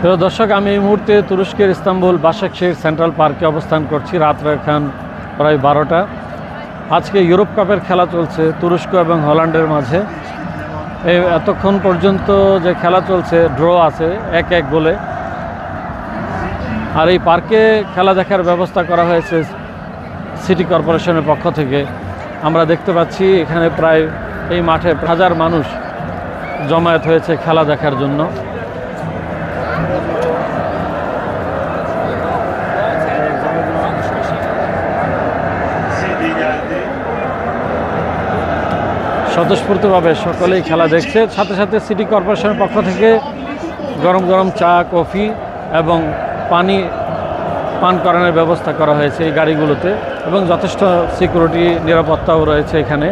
প্রিয় দর্শক, আমি এই মুহূর্তে তুরস্কের ইস্তাম্বুল বাসাকশিহির সেন্ট্রাল পার্কে অবস্থান করছি। রাত এখন প্রায় 12টা। আজকে ইউরোপ কাপের খেলা চলছে তুরস্ক এবং হল্যান্ডের মাঝে। এতক্ষণ পর্যন্ত যে খেলা চলছে ড্র আছে 1-1 গোলে। আর এই পার্কে খেলা দেখার ব্যবস্থা করা হয়েছে সিটি কর্পোরেশনের পক্ষ থেকে। আমরা দেখতে পাচ্ছি এখানে প্রায় এই মাঠে হাজার মানুষ জমায়েত হয়েছে খেলা দেখার জন্য। স্বতঃস্ফূর্তভাবে সকলেই খেলা দেখছে। সাথে সাথে সিটি কর্পোরেশনের পক্ষ থেকে গরম গরম চা, কফি এবং পানি পান করানোর ব্যবস্থা করা হয়েছে এই গাড়িগুলোতে, এবং যথেষ্ট সিকিউরিটি নিরাপত্তাও রয়েছে এখানে।